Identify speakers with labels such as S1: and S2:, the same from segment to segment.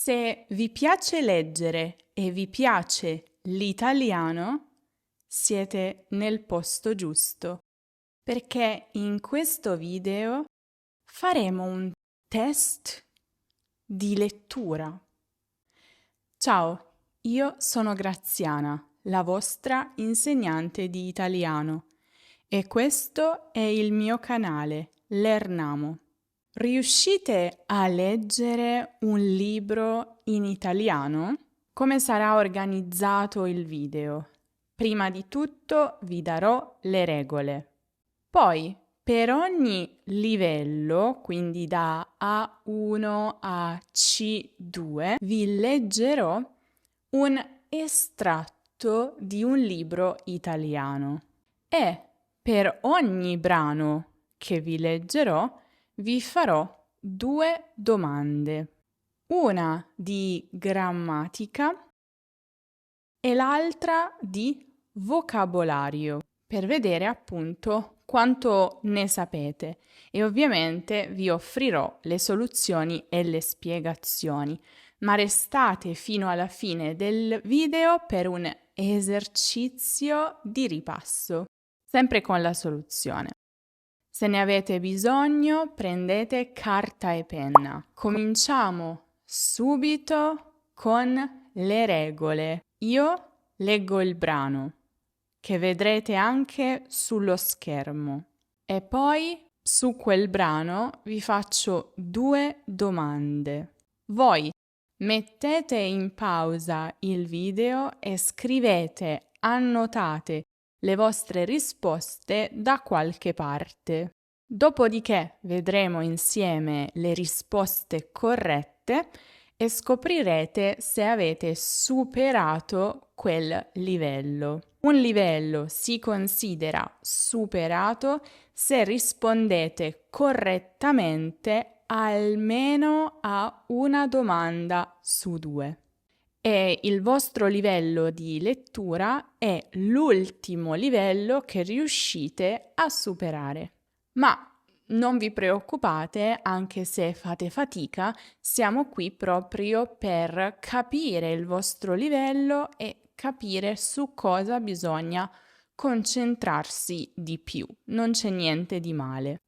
S1: Se vi piace leggere e vi piace l'italiano, siete nel posto giusto, perché in questo video faremo un test di lettura. Ciao, io sono Graziana, la vostra insegnante di italiano, e questo è il mio canale, Lernamo. Riuscite a leggere un libro in italiano? Come sarà organizzato il video? Prima di tutto vi darò le regole. Poi, per ogni livello, quindi da A1 a C2, vi leggerò un estratto di un libro italiano. E per ogni brano che vi leggerò, vi farò 2 domande, una di grammatica e l'altra di vocabolario, per vedere appunto quanto ne sapete, e ovviamente vi offrirò le soluzioni e le spiegazioni, ma restate fino alla fine del video per un esercizio di ripasso, sempre con la soluzione. Se ne avete bisogno, prendete carta e penna. Cominciamo subito con le regole. Io leggo il brano, che vedrete anche sullo schermo, e poi su quel brano vi faccio 2 domande. Voi mettete in pausa il video e scrivete, annotate le vostre risposte da qualche parte. Dopodiché vedremo insieme le risposte corrette e scoprirete se avete superato quel livello. Un livello si considera superato se rispondete correttamente almeno a una domanda su 2. E il vostro livello di lettura è l'ultimo livello che riuscite a superare. Ma non vi preoccupate, anche se fate fatica, siamo qui proprio per capire il vostro livello e capire su cosa bisogna concentrarsi di più. Non c'è niente di male.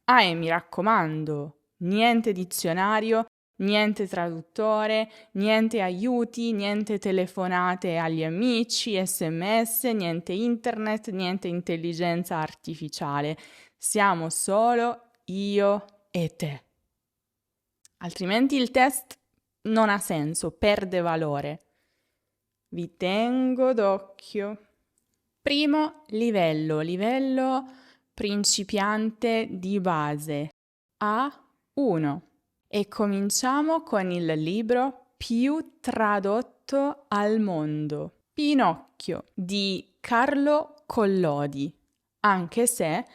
S1: Ah, e mi raccomando, niente dizionario, niente traduttore, niente aiuti, niente telefonate agli amici, SMS, niente internet, niente intelligenza artificiale. Siamo solo io e te. Altrimenti il test non ha senso, perde valore. Vi tengo d'occhio. Primo livello principiante di base, A1. E cominciamo con il libro più tradotto al mondo, Pinocchio, di Carlo Collodi. Anche se,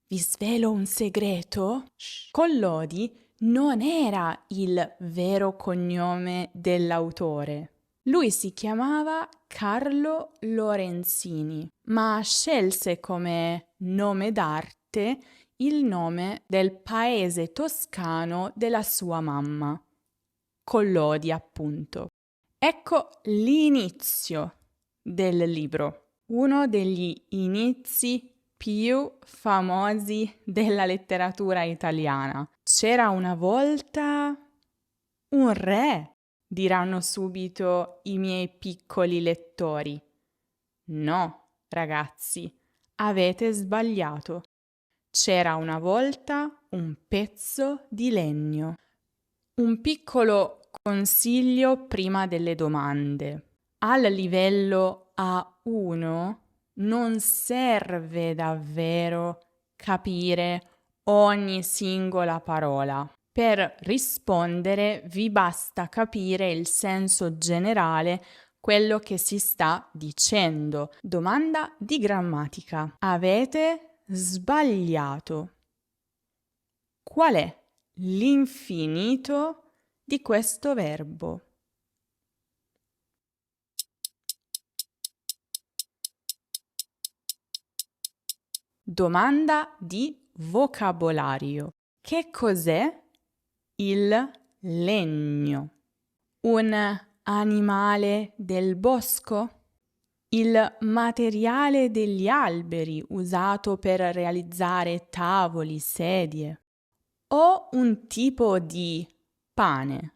S1: vi svelo un segreto, Collodi non era il vero cognome dell'autore. Lui si chiamava Carlo Lorenzini, ma scelse come nome d'arte il nome del paese toscano della sua mamma, Collodi appunto. Ecco l'inizio del libro, uno degli inizi più famosi della letteratura italiana. C'era una volta un re, diranno subito i miei piccoli lettori. No, ragazzi, avete sbagliato. C'era una volta un pezzo di legno. Un piccolo consiglio prima delle domande. Al livello A1 non serve davvero capire ogni singola parola. Per rispondere vi basta capire il senso generale, quello che si sta dicendo. Domanda di grammatica. Avete sbagliato. Qual è l'infinito di questo verbo? Domanda di vocabolario. Che cos'è il legno. Un animale del bosco? Il materiale degli alberi usato per realizzare tavoli, sedie. O un tipo di pane?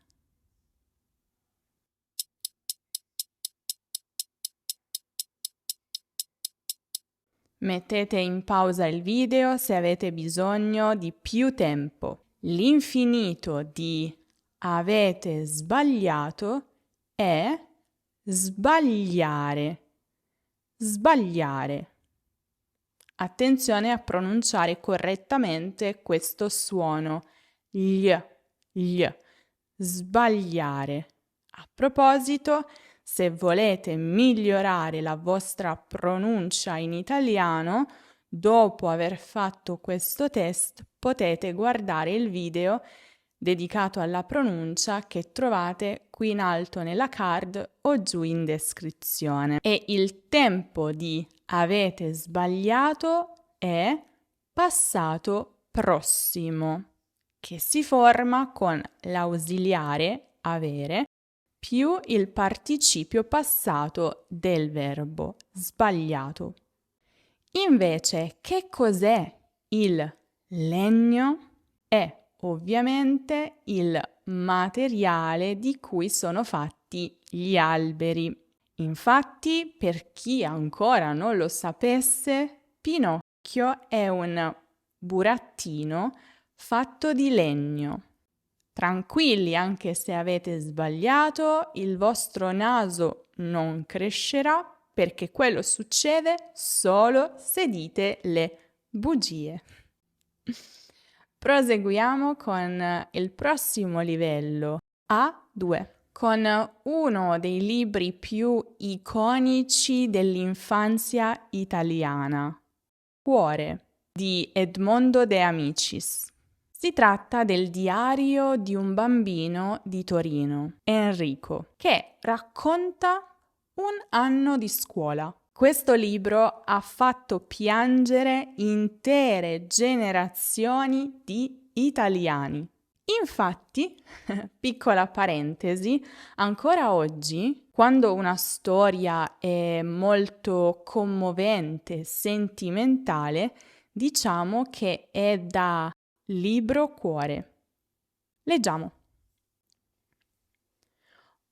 S1: Mettete in pausa il video se avete bisogno di più tempo. L'infinito di avete sbagliato è sbagliare. Sbagliare. Attenzione a pronunciare correttamente questo suono. Gli. Sbagliare. A proposito, se volete migliorare la vostra pronuncia in italiano, dopo aver fatto questo test, potete guardare il video dedicato alla pronuncia che trovate qui in alto nella card o giù in descrizione. E il tempo di avete sbagliato è passato prossimo, che si forma con l'ausiliare avere più il participio passato del verbo sbagliato. Invece, che cos'è il legno? È ovviamente il materiale di cui sono fatti gli alberi. Infatti, per chi ancora non lo sapesse, Pinocchio è un burattino fatto di legno. Tranquilli, anche se avete sbagliato, il vostro naso non crescerà perché quello succede solo se dite le bugie. Proseguiamo con il prossimo livello, A2, con uno dei libri più iconici dell'infanzia italiana, Cuore, di Edmondo De Amicis. Si tratta del diario di un bambino di Torino, Enrico, che racconta un anno di scuola. Questo libro ha fatto piangere intere generazioni di italiani. Infatti, piccola parentesi, ancora oggi, quando una storia è molto commovente, sentimentale, diciamo che è da libro cuore. Leggiamo.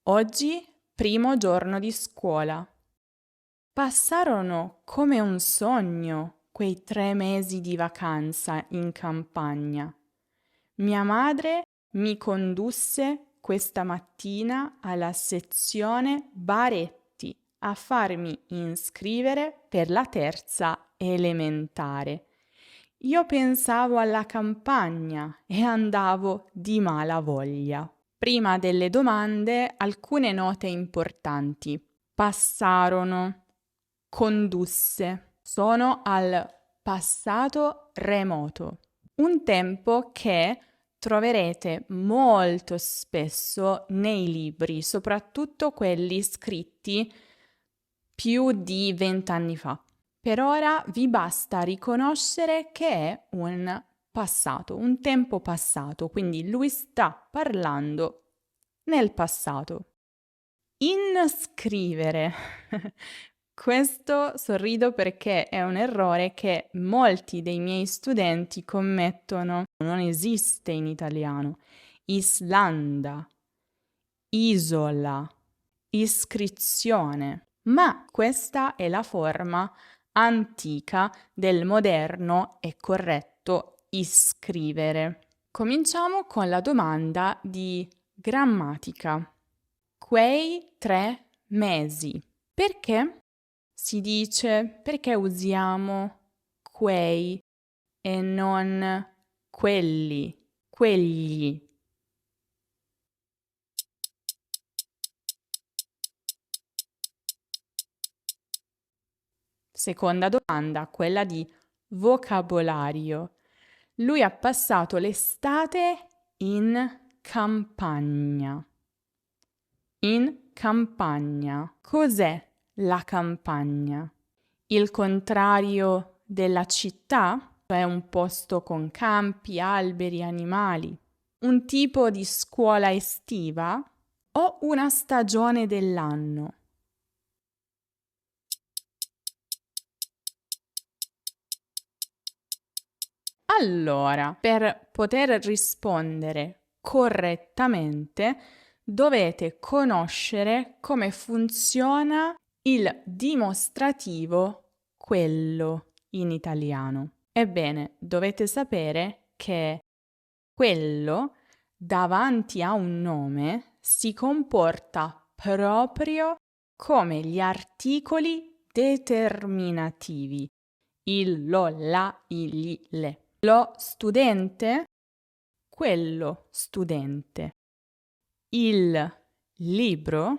S1: Oggi, primo giorno di scuola. Passarono come un sogno quei 3 mesi di vacanza in campagna. Mia madre mi condusse questa mattina alla sezione Baretti a farmi iscrivere per la 3ª elementare. Io pensavo alla campagna e andavo di mala voglia. Prima delle domande, alcune note importanti. Passarono. Condusse. Sono al passato remoto. Un tempo che troverete molto spesso nei libri, soprattutto quelli scritti più di 20 anni fa. Per ora vi basta riconoscere che è un passato, un tempo passato, quindi lui sta parlando nel passato. Iscrivere. Questo sorrido perché è un errore che molti dei miei studenti commettono. Non esiste in italiano. Islanda, isola, iscrizione. Ma questa è la forma antica del moderno e corretto iscrivere. Cominciamo con la domanda di grammatica. Quei 3 mesi. Perché si dice, perché usiamo quei e non quelli, quegli? Seconda domanda, quella di vocabolario. Lui ha passato l'estate in campagna. In campagna. Cos'è la campagna? Il contrario della città? Cioè un posto con campi, alberi, animali. Un tipo di scuola estiva o una stagione dell'anno? Allora, per poter rispondere correttamente, dovete conoscere come funziona il dimostrativo quello in italiano. Ebbene, dovete sapere che quello davanti a un nome si comporta proprio come gli articoli determinativi. Il, lo, la, il, gli, le. Lo studente, quello studente. Il libro,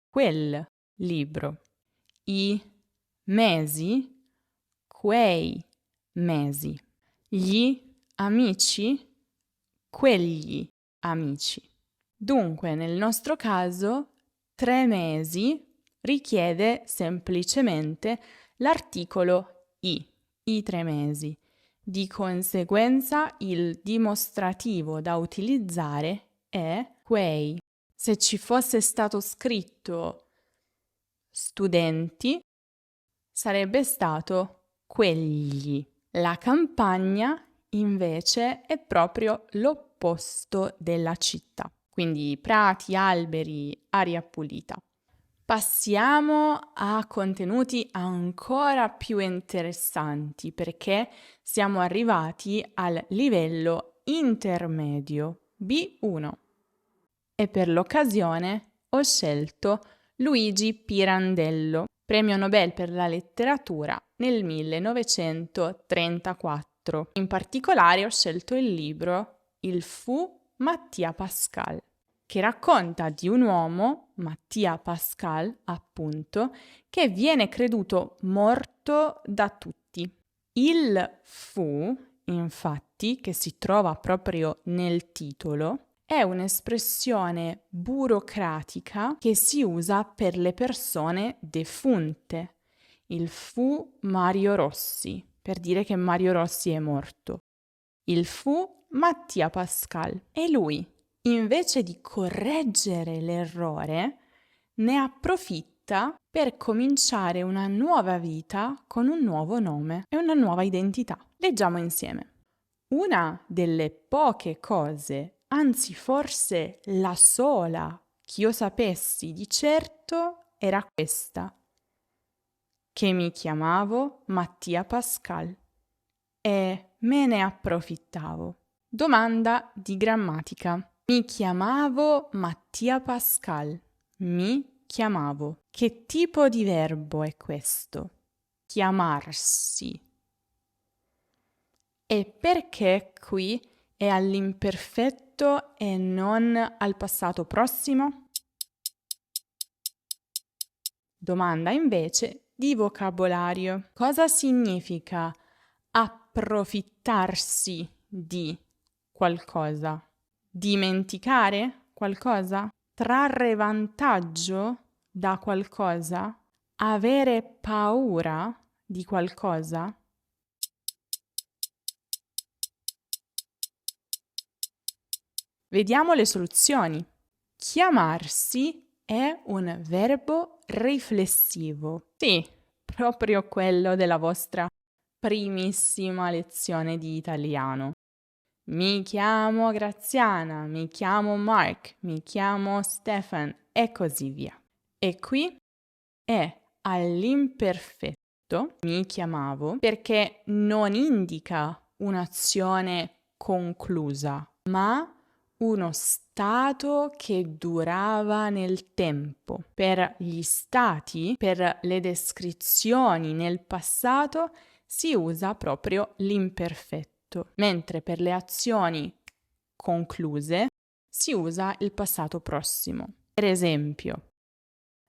S1: quel libro. I mesi, quei mesi. Gli amici, quegli amici. Dunque, nel nostro caso, 3 mesi richiede semplicemente l'articolo i 3 mesi. Di conseguenza, il dimostrativo da utilizzare è quei. Se ci fosse stato scritto studenti, sarebbe stato quegli. La campagna, invece, è proprio l'opposto della città. Quindi prati, alberi, aria pulita. Passiamo a contenuti ancora più interessanti perché siamo arrivati al livello intermedio B1 e per l'occasione ho scelto Luigi Pirandello, premio Nobel per la letteratura nel 1934. In particolare ho scelto il libro Il Fu Mattia Pascal, che racconta di un uomo, Mattia Pascal, appunto, che viene creduto morto da tutti. Il fu, infatti, che si trova proprio nel titolo, è un'espressione burocratica che si usa per le persone defunte. Il fu Mario Rossi, per dire che Mario Rossi è morto. Il fu Mattia Pascal e lui, invece di correggere l'errore, ne approfitta per cominciare una nuova vita con un nuovo nome e una nuova identità. Leggiamo insieme. Una delle poche cose, anzi forse la sola che io sapessi di certo era questa, che mi chiamavo Mattia Pascal e me ne approfittavo. Domanda di grammatica. Mi chiamavo Mattia Pascal. Mi chiamavo. Che tipo di verbo è questo? Chiamarsi. E perché qui è all'imperfetto e non al passato prossimo? Domanda invece di vocabolario. Cosa significa approfittarsi di qualcosa? Dimenticare qualcosa? Trarre vantaggio da qualcosa? Avere paura di qualcosa? Vediamo le soluzioni. Chiamarsi è un verbo riflessivo. Sì, proprio quello della vostra primissima lezione di italiano. Mi chiamo Graziana, mi chiamo Mark, mi chiamo Stefan e così via. E qui è all'imperfetto, mi chiamavo, perché non indica un'azione conclusa, ma uno stato che durava nel tempo. Per gli stati, per le descrizioni nel passato, si usa proprio l'imperfetto, mentre per le azioni concluse si usa il passato prossimo. Per esempio,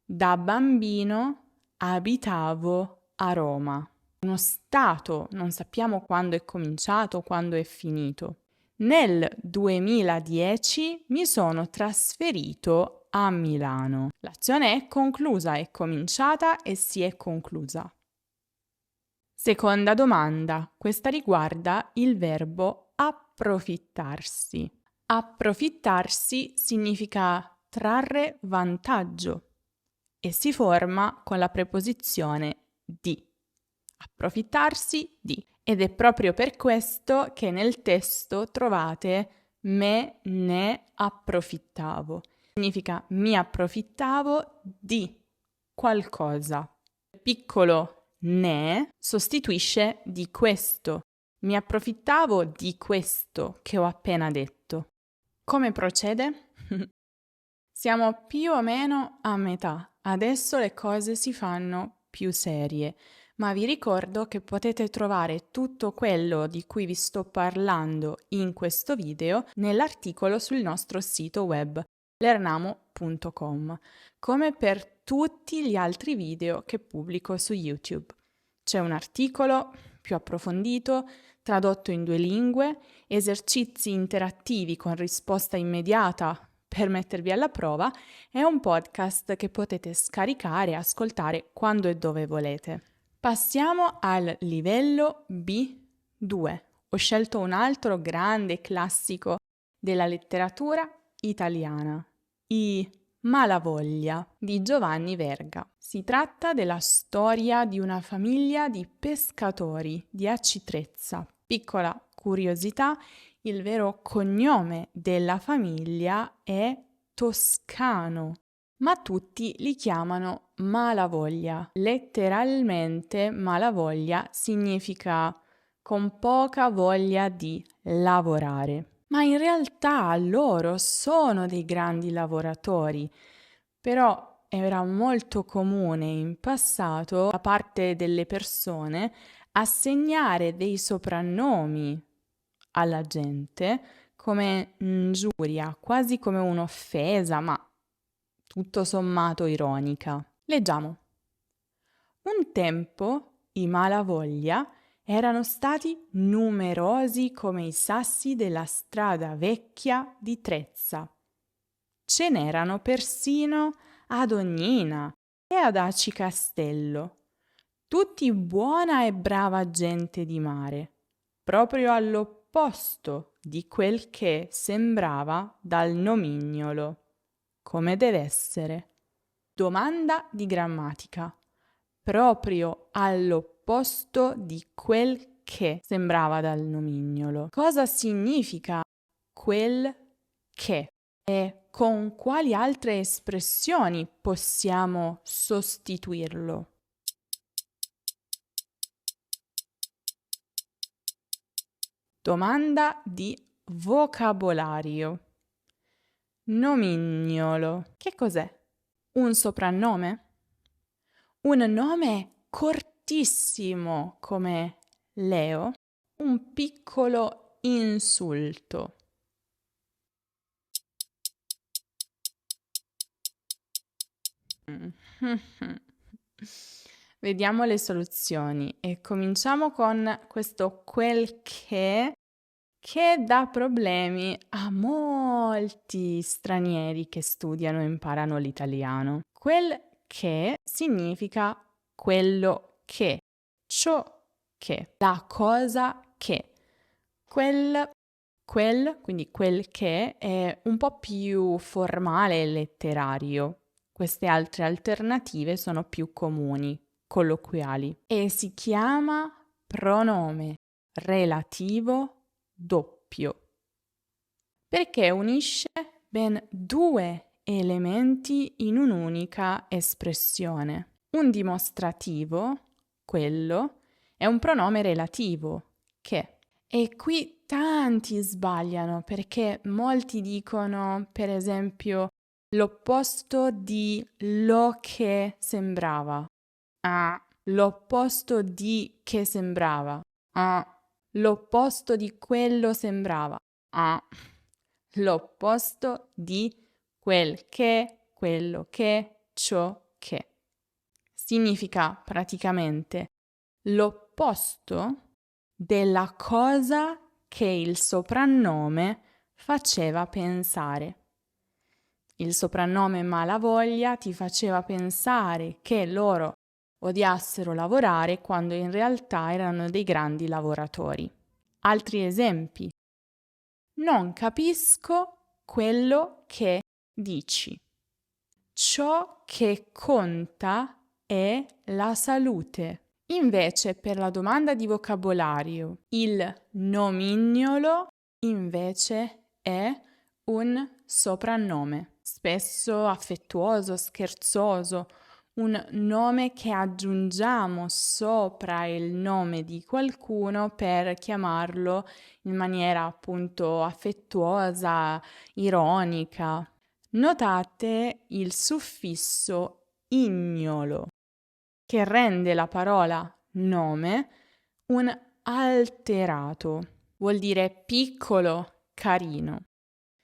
S1: da bambino abitavo a Roma. Uno stato, non sappiamo quando è cominciato, quando è finito. Nel 2010 mi sono trasferito a Milano. L'azione è conclusa, è cominciata e si è conclusa. Seconda domanda, questa riguarda il verbo approfittarsi. Approfittarsi significa trarre vantaggio e si forma con la preposizione di. Approfittarsi di. Ed è proprio per questo che nel testo trovate me ne approfittavo. Significa mi approfittavo di qualcosa. Il piccolo ne sostituisce di questo. Mi approfittavo di questo che ho appena detto. Come procede? Siamo più o meno a metà. Adesso le cose si fanno più serie. Ma vi ricordo che potete trovare tutto quello di cui vi sto parlando in questo video nell'articolo sul nostro sito web lernamo.com, come per tutti gli altri video che pubblico su YouTube. C'è un articolo più approfondito, tradotto in 2 lingue, esercizi interattivi con risposta immediata per mettervi alla prova e un podcast che potete scaricare e ascoltare quando e dove volete. Passiamo al livello B2. Ho scelto un altro grande classico della letteratura italiana, I Malavoglia di Giovanni Verga. Si tratta della storia di una famiglia di pescatori di Aci Trezza. Piccola curiosità, il vero cognome della famiglia è Toscano, ma tutti li chiamano Malavoglia. Letteralmente Malavoglia significa con poca voglia di lavorare. Ma in realtà loro sono dei grandi lavoratori, però era molto comune in passato da parte delle persone assegnare dei soprannomi alla gente come ingiuria, quasi come un'offesa, ma tutto sommato ironica. Leggiamo. Un tempo i Malavoglia erano stati numerosi come i sassi della strada vecchia di Trezza. Ce n'erano persino ad Ognina e ad Aci Castello, tutti buona e brava gente di mare, proprio all'opposto di quel che sembrava dal nomignolo, come deve essere. Domanda di grammatica. Proprio all'opposto di quel che sembrava dal nomignolo. Cosa significa quel che? E con quali altre espressioni possiamo sostituirlo? Domanda di vocabolario. Nomignolo. Che cos'è? Un soprannome? Un nome cortissimo come Leo? Un piccolo insulto? Vediamo le soluzioni e cominciamo con questo quel che dà problemi a molti stranieri che studiano e imparano l'italiano. Quel che significa quello che, ciò che, la cosa che. Quindi quel che è un po' più formale e letterario. Queste altre alternative sono più comuni, colloquiali, e si chiama pronome relativo doppio, perché unisce ben 2 elementi in un'unica espressione. Un dimostrativo, quello, è un pronome relativo, che. E qui tanti sbagliano perché molti dicono, per esempio, l'opposto di lo che sembrava. L'opposto di che sembrava. L'opposto di quello sembrava. L'opposto di quel che, quello che, ciò che. Significa praticamente l'opposto della cosa che il soprannome faceva pensare. Il soprannome Malavoglia ti faceva pensare che loro odiassero lavorare quando in realtà erano dei grandi lavoratori. Altri esempi. Non capisco quello che dici. Ciò che conta è la salute. Invece, per la domanda di vocabolario, il nomignolo invece è un soprannome, spesso affettuoso, scherzoso, un nome che aggiungiamo sopra il nome di qualcuno per chiamarlo in maniera appunto affettuosa, ironica. Notate il suffisso ignolo che rende la parola nome un alterato. Vuol dire piccolo, carino.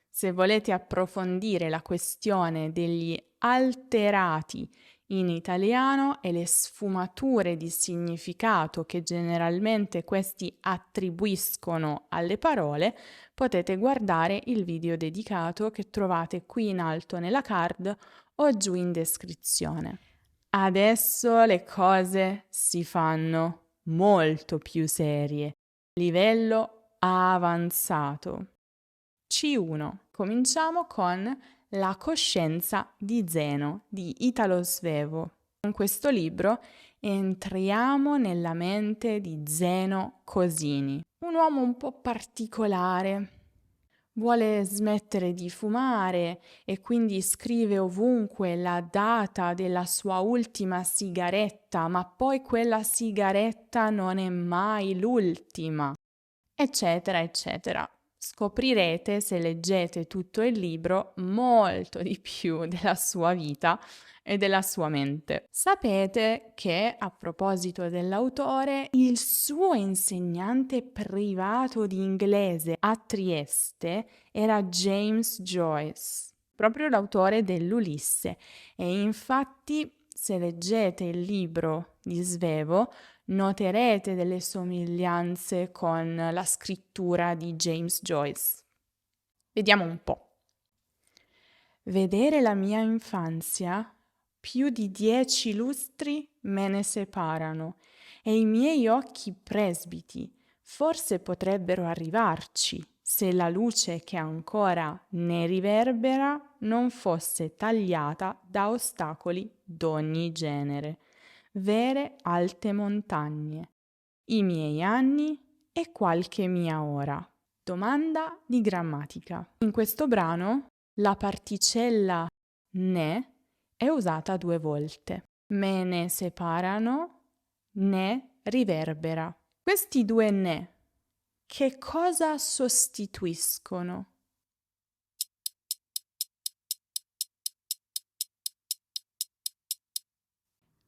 S1: Se volete approfondire la questione degli alterati in italiano e le sfumature di significato che generalmente questi attribuiscono alle parole, potete guardare il video dedicato che trovate qui in alto nella card o giù in descrizione. Adesso le cose si fanno molto più serie. Livello avanzato. C1. Cominciamo con La coscienza di Zeno di Italo Svevo. Con questo libro entriamo nella mente di Zeno Cosini, un uomo un po' particolare. Vuole smettere di fumare e quindi scrive ovunque la data della sua ultima sigaretta, ma poi quella sigaretta non è mai l'ultima, eccetera, eccetera. Scoprirete, se leggete tutto il libro, molto di più della sua vita e della sua mente. Sapete che, a proposito dell'autore, il suo insegnante privato di inglese a Trieste era James Joyce, proprio l'autore dell'Ulisse. E infatti, se leggete il libro di Svevo, noterete delle somiglianze con la scrittura di James Joyce. Vediamo un po'. Vedere la mia infanzia, più di 10 lustri me ne separano, e i miei occhi presbiti forse potrebbero arrivarci se la luce che ancora ne riverbera non fosse tagliata da ostacoli d'ogni genere, vere alte montagne, i miei anni e qualche mia ora. Domanda di grammatica. In questo brano la particella ne è usata 2 volte. Me ne separano, ne riverbera. Questi 2 ne che cosa sostituiscono?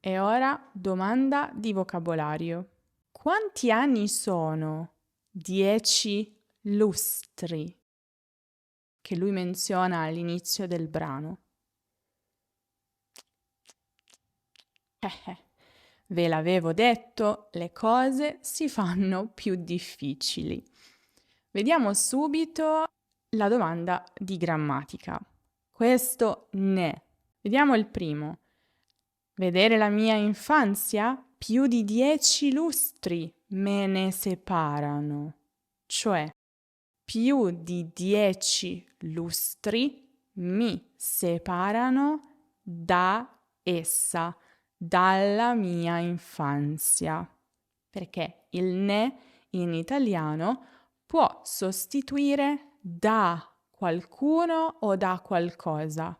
S1: E ora domanda di vocabolario. Quanti anni sono 10 lustri che lui menziona all'inizio del brano? Ve l'avevo detto, le cose si fanno più difficili. Vediamo subito la domanda di grammatica. Questo ne. Vediamo il primo. Vedere la mia infanzia? Più di 10 lustri me ne separano. Cioè, più di 10 lustri mi separano da essa, dalla mia infanzia. Perché il ne in italiano può sostituire da qualcuno o da qualcosa.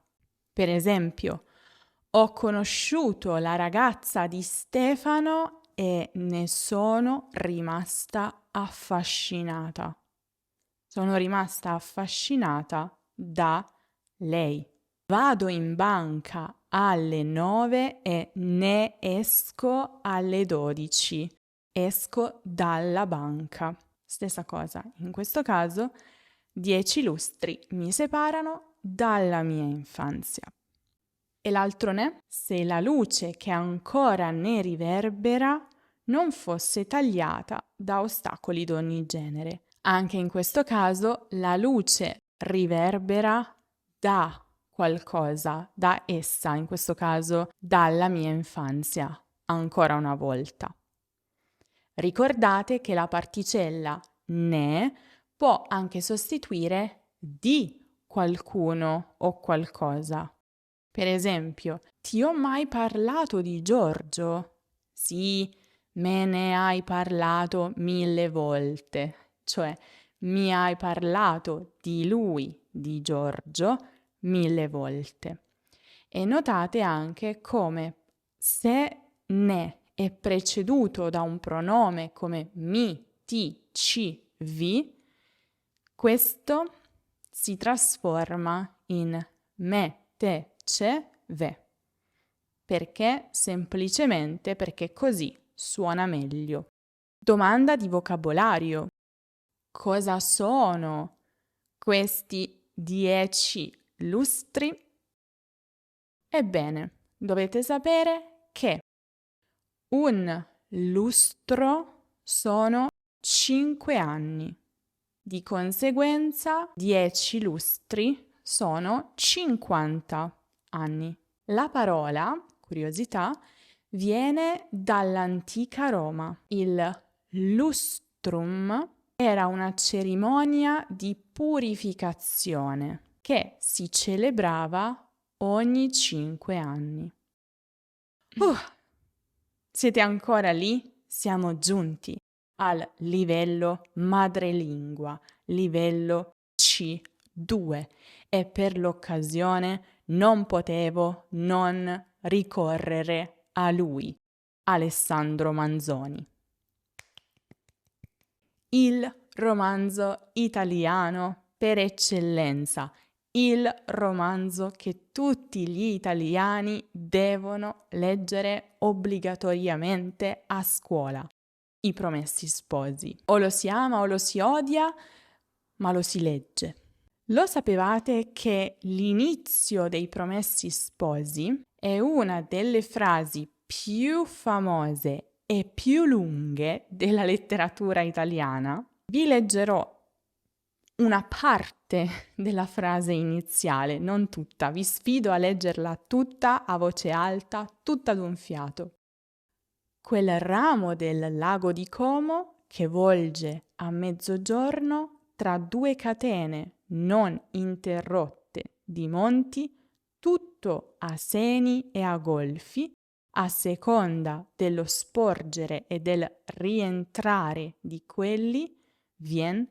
S1: Per esempio, ho conosciuto la ragazza di Stefano e ne sono rimasta affascinata. Sono rimasta affascinata da lei. Vado in banca alle 9 e ne esco alle 12. Esco dalla banca. Stessa cosa, in questo caso 10 lustri mi separano dalla mia infanzia. E l'altro ne? Se la luce che ancora ne riverbera non fosse tagliata da ostacoli d'ogni genere. Anche in questo caso la luce riverbera da qualcosa, da essa, in questo caso dalla mia infanzia, ancora una volta. Ricordate che la particella ne può anche sostituire di qualcuno o qualcosa. Per esempio, ti ho mai parlato di Giorgio? Sì, me ne hai parlato 1000 volte. Cioè, mi hai parlato di lui, di Giorgio, 1000 volte. E notate anche come se ne è preceduto da un pronome come mi, ti, ci, vi, questo si trasforma in me, te, ce, ve. Perché? Semplicemente perché così suona meglio. Domanda di vocabolario. Cosa sono questi 10 lustri? Ebbene, dovete sapere che un lustro sono 5 anni. Di conseguenza, 10 lustri sono 50 anni. La parola, curiosità, viene dall'antica Roma. Il lustrum era una cerimonia di purificazione che si celebrava ogni 5 anni. Siete ancora lì? Siamo giunti al livello madrelingua, livello C2 e per l'occasione non potevo non ricorrere a lui, Alessandro Manzoni. Il romanzo italiano per eccellenza, il romanzo che tutti gli italiani devono leggere obbligatoriamente a scuola. I Promessi Sposi. O lo si ama o lo si odia, ma lo si legge. Lo sapevate che l'inizio dei Promessi Sposi è una delle frasi più famose e più lunghe della letteratura italiana? Vi leggerò una parte della frase iniziale, non tutta. Vi sfido a leggerla tutta a voce alta, tutta d'un fiato. Quel ramo del lago di Como che volge a mezzogiorno tra due catene non interrotte di monti, tutto a seni e a golfi, a seconda dello sporgere e del rientrare di quelli, vien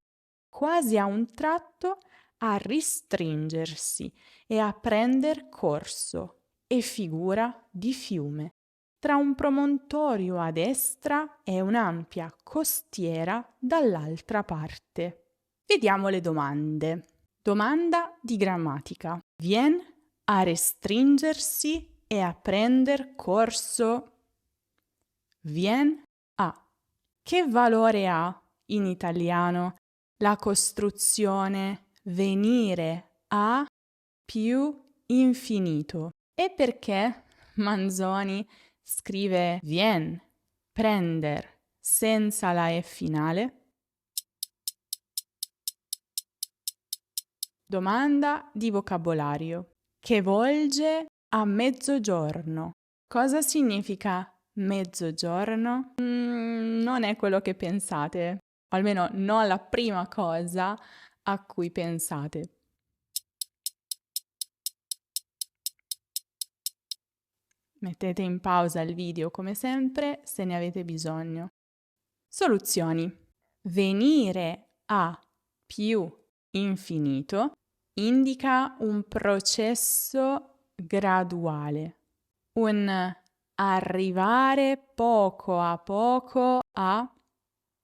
S1: quasi a un tratto a ristringersi e a prender corso e figura di fiume, tra un promontorio a destra e un'ampia costiera dall'altra parte. Vediamo le domande. Domanda di grammatica. Vien a restringersi e a prender corso. Vien a. Che valore ha in italiano la costruzione venire a più infinito? E perché Manzoni scrive vien, prender, senza la E finale? Domanda di vocabolario. Che volge a mezzogiorno. Cosa significa mezzogiorno? Non è quello che pensate, o almeno non la prima cosa a cui pensate. Mettete in pausa il video come sempre se ne avete bisogno. Soluzioni. Venire a più infinito indica un processo graduale, un arrivare poco a poco a,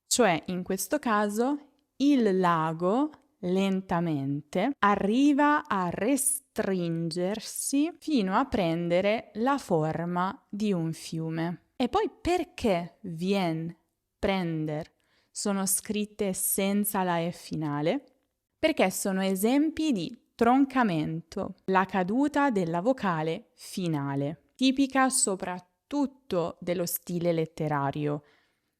S1: cioè in questo caso il lago lentamente arriva a restringersi fino a prendere la forma di un fiume. E poi perché vien, prender, sono scritte senza la E finale? Perché sono esempi di troncamento, la caduta della vocale finale, tipica soprattutto dello stile letterario.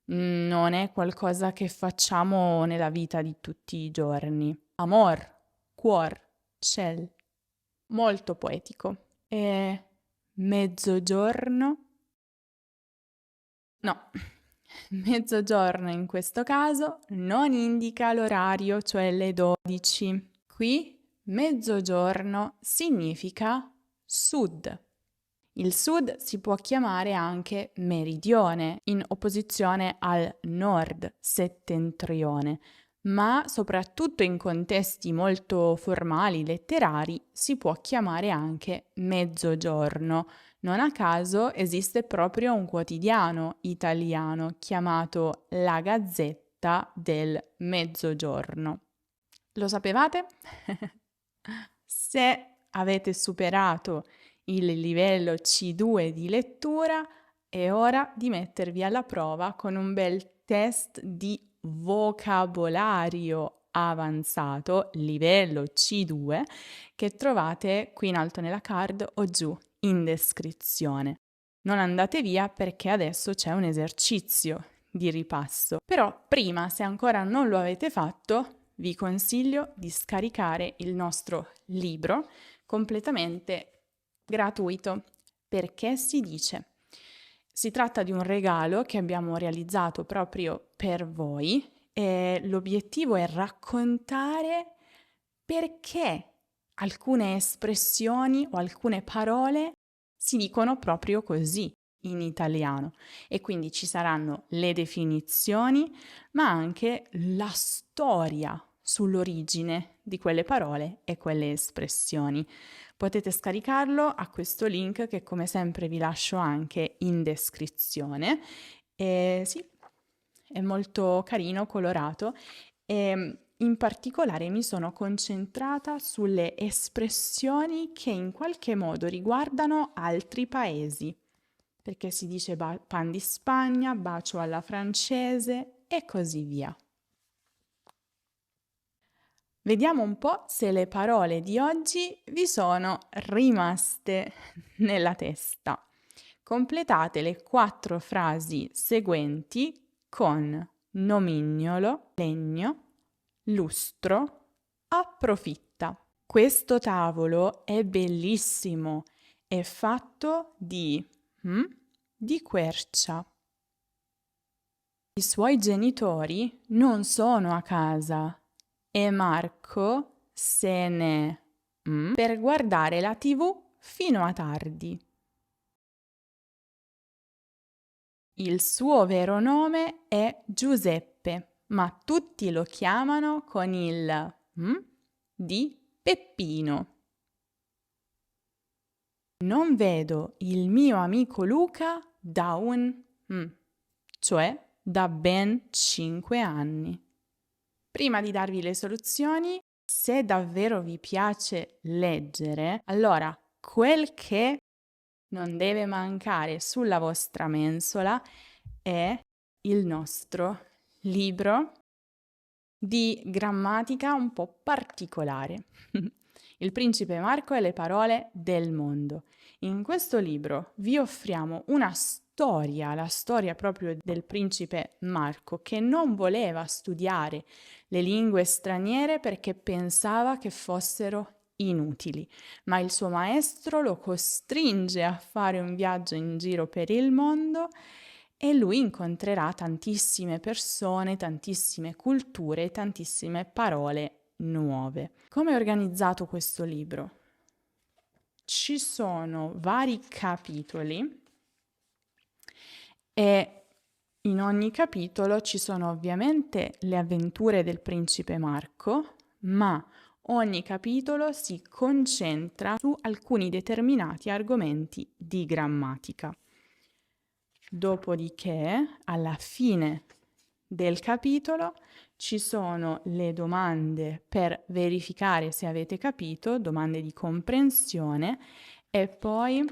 S1: Non è qualcosa che facciamo nella vita di tutti i giorni. Amor, cuor, ciel. Molto poetico. E mezzogiorno? No, Mezzogiorno in questo caso non indica l'orario, cioè le 12. Qui mezzogiorno significa sud. Il sud si può chiamare anche meridione, in opposizione al nord, settentrione, ma soprattutto in contesti molto formali, letterari, si può chiamare anche mezzogiorno. Non a caso esiste proprio un quotidiano italiano chiamato La Gazzetta del Mezzogiorno. Lo sapevate? Se avete superato il livello C2 di lettura, è ora di mettervi alla prova con un bel test di vocabolario avanzato, livello C2, che trovate qui in alto nella card o giù in descrizione. Non andate via perché adesso c'è un esercizio di ripasso. Però prima, se ancora non lo avete fatto, vi consiglio di scaricare il nostro libro completamente gratuito. Perché si dice? Si tratta di un regalo che abbiamo realizzato proprio per voi e l'obiettivo è raccontare perché alcune espressioni o alcune parole si dicono proprio così in italiano e quindi ci saranno le definizioni, ma anche la storia sull'origine di quelle parole e quelle espressioni. Potete scaricarlo a questo link che come sempre vi lascio anche in descrizione. E sì, è molto carino, colorato e in particolare mi sono concentrata sulle espressioni che in qualche modo riguardano altri paesi, perché si dice pan di Spagna, bacio alla francese e così via. Vediamo un po' se le parole di oggi vi sono rimaste nella testa. Completate le 4 frasi seguenti con nomignolo, legno, lustro, approfitta. Questo tavolo è bellissimo, è fatto di quercia. I suoi genitori non sono a casa e Marco se ne per guardare la TV fino a tardi. Il suo vero nome è Giuseppe, ma tutti lo chiamano con il di Peppino. Non vedo il mio amico Luca da cioè da ben 5 anni. Prima di darvi le soluzioni, se davvero vi piace leggere, allora quel che non deve mancare sulla vostra mensola è il nostro libro di grammatica un po' particolare. Il principe Marco e le parole del mondo. In questo libro vi offriamo una storia, la storia proprio del principe Marco, che non voleva studiare le lingue straniere perché pensava che fossero inutili, ma il suo maestro lo costringe a fare un viaggio in giro per il mondo e lui incontrerà tantissime persone, tantissime culture, tantissime parole nuove. Come è organizzato questo libro? Ci sono vari capitoli e in ogni capitolo ci sono ovviamente le avventure del principe Marco, ma ogni capitolo si concentra su alcuni determinati argomenti di grammatica. Dopodiché, alla fine del capitolo ci sono le domande per verificare se avete capito, domande di comprensione, e poi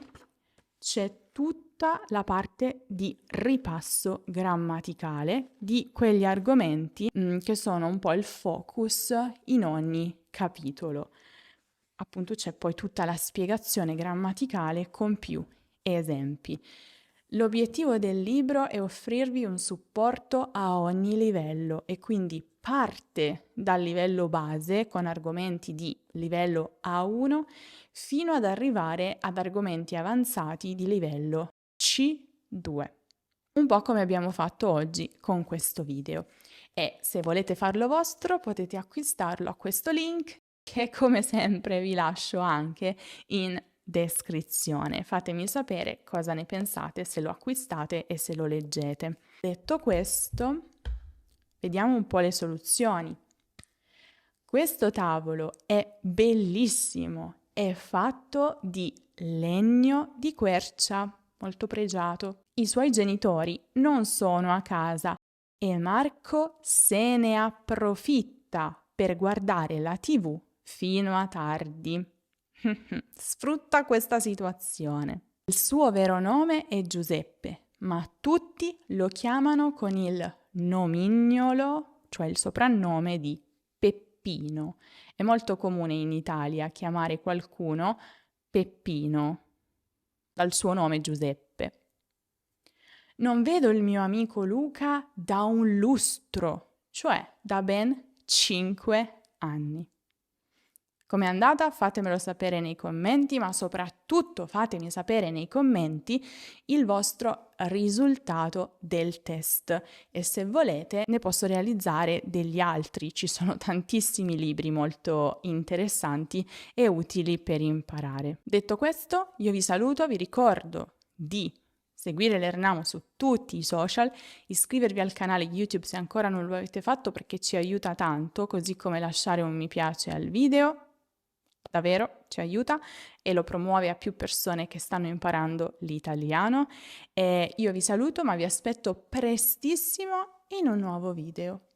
S1: c'è tutta la parte di ripasso grammaticale di quegli argomenti che sono un po' il focus in ogni capitolo. Appunto c'è poi tutta la spiegazione grammaticale con più esempi. L'obiettivo del libro è offrirvi un supporto a ogni livello e quindi parte dal livello base con argomenti di livello A1 fino ad arrivare ad argomenti avanzati di livello C2. un po' come abbiamo fatto oggi con questo video. E se volete farlo vostro potete acquistarlo a questo link che come sempre vi lascio anche in descrizione. Fatemi sapere cosa ne pensate, se lo acquistate e se lo leggete. Detto questo, vediamo un po' le soluzioni. Questo tavolo è bellissimo, è fatto di legno di quercia, molto pregiato. I suoi genitori non sono a casa e Marco se ne approfitta per guardare la TV fino a tardi. Sfrutta questa situazione. Il suo vero nome è Giuseppe, ma tutti lo chiamano con il nomignolo, cioè il soprannome di Peppino. È molto comune in Italia chiamare qualcuno Peppino dal suo nome Giuseppe. Non vedo il mio amico Luca da un lustro, cioè da ben 5 anni. Com'è andata? Fatemelo sapere nei commenti, ma soprattutto fatemi sapere nei commenti il vostro risultato del test e se volete ne posso realizzare degli altri. Ci sono tantissimi libri molto interessanti e utili per imparare. Detto questo, io vi saluto, vi ricordo di seguire l'Ernamo su tutti i social, iscrivervi al canale YouTube se ancora non lo avete fatto perché ci aiuta tanto, così come lasciare un mi piace al video. Davvero ci aiuta e lo promuove a più persone che stanno imparando l'italiano. E io vi saluto, ma vi aspetto prestissimo in un nuovo video.